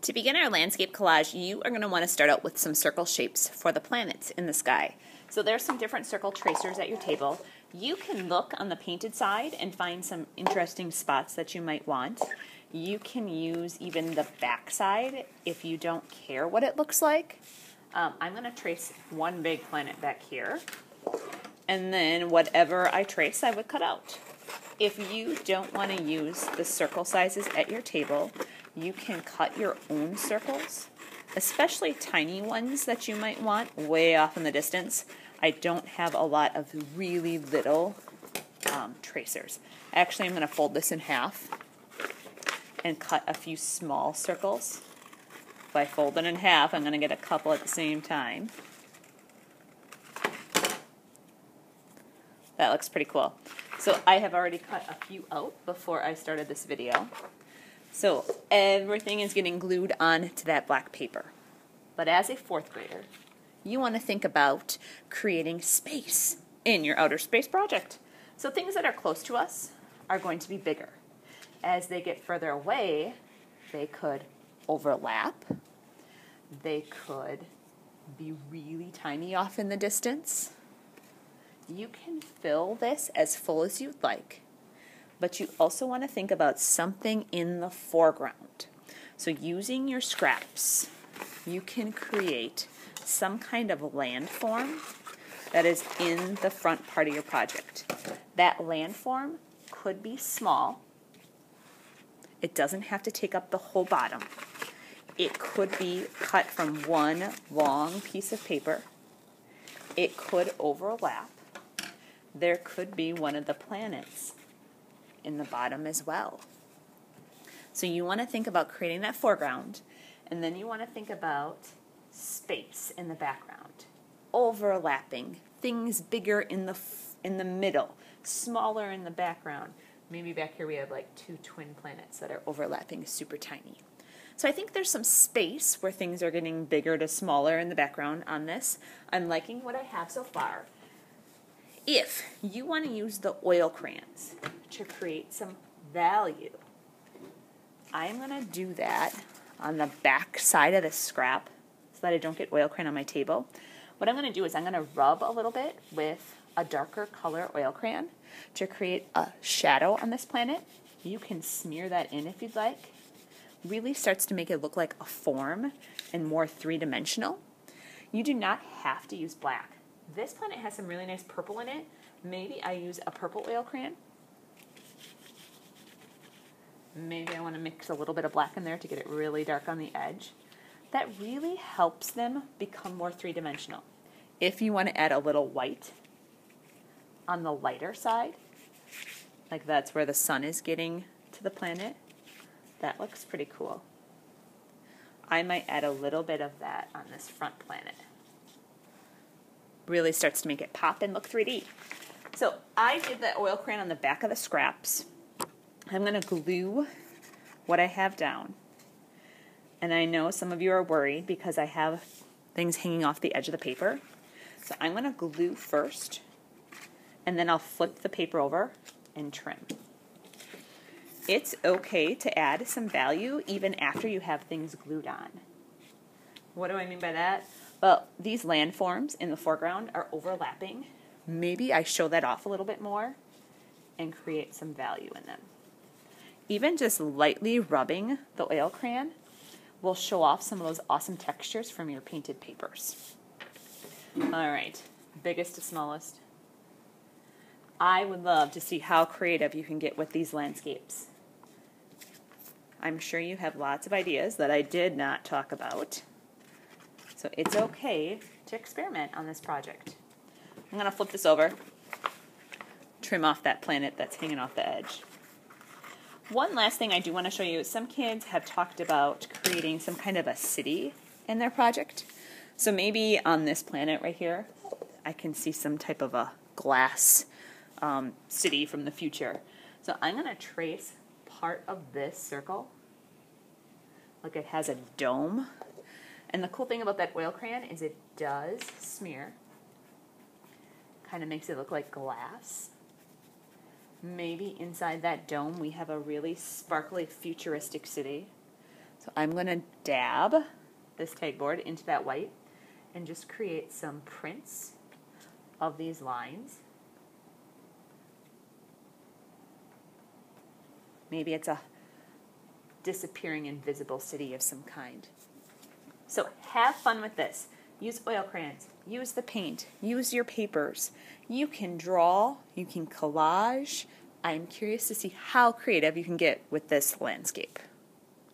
To begin our landscape collage, you are going to want to start out with some circle shapes for the planets in the sky. So there's some different circle tracers at your table. You can look on the painted side and find some interesting spots that you might want. You can use even the back side if you don't care what it looks like. I'm going to trace one big planet back here, and then whatever I trace I would cut out. If you don't want to use the circle sizes at your table, you can cut your own circles, especially tiny ones that you might want way off in the distance. I don't have a lot of really little tracers. Actually, I'm going to fold this in half and cut a few small circles. If I fold it in half, I'm going to get a couple at the same time. That looks pretty cool. So I have already cut a few out before I started this video. So everything is getting glued onto that black paper. But as a fourth grader, you want to think about creating space in your outer space project. So things that are close to us are going to be bigger. As they get further away, they could overlap. They could be really tiny off in the distance. You can fill this as full as you'd like, but you also want to think about something in the foreground. So using your scraps, you can create some kind of landform that is in the front part of your project. That landform could be small. It doesn't have to take up the whole bottom. It could be cut from one long piece of paper. It could overlap. There could be one of the planets in the bottom as well. So you want to think about creating that foreground, and then you want to think about space in the background, overlapping, things bigger in the middle, smaller in the background. Maybe back here we have like two twin planets that are overlapping super tiny. So I think there's some space where things are getting bigger to smaller in the background on this. I'm liking what I have so far. If you want to use the oil crayons to create some value, I'm going to do that on the back side of the scrap so that I don't get oil crayon on my table. What I'm going to do is I'm going to rub a little bit with a darker color oil crayon to create a shadow on this planet. You can smear that in if you'd like. Really starts to make it look like a form and more three-dimensional. You do not have to use black. This planet has some really nice purple in it. Maybe I use a purple oil crayon. Maybe I want to mix a little bit of black in there to get it really dark on the edge. That really helps them become more three-dimensional. If you want to add a little white on the lighter side, like that's where the sun is getting to the planet, that looks pretty cool. I might add a little bit of that on this front planet. Really starts to make it pop and look 3D. So I did the oil crayon on the back of the scraps. I'm going to glue what I have down. And I know some of you are worried because I have things hanging off the edge of the paper. So I'm going to glue first, and then I'll flip the paper over and trim. It's okay to add some value even after you have things glued on. What do I mean by that? Well, these landforms in the foreground are overlapping. Maybe I show that off a little bit more and create some value in them. Even just lightly rubbing the oil crayon will show off some of those awesome textures from your painted papers. All right, biggest to smallest. I would love to see how creative you can get with these landscapes. I'm sure you have lots of ideas that I did not talk about. So it's okay to experiment on this project. I'm going to flip this over, trim off that planet that's hanging off the edge. One last thing I do want to show you is some kids have talked about creating some kind of a city in their project. So maybe on this planet right here, I can see some type of a glass city from the future. So I'm going to trace part of this circle like it has a dome. And the cool thing about that oil crayon is it does smear. Kind of makes it look like glass. Maybe inside that dome we have a really sparkly futuristic city. So I'm going to dab this tag board into that white and just create some prints of these lines. Maybe it's a disappearing invisible city of some kind. So have fun with this. Use oil crayons, use the paint, use your papers. You can draw, you can collage. I'm curious to see how creative you can get with this landscape.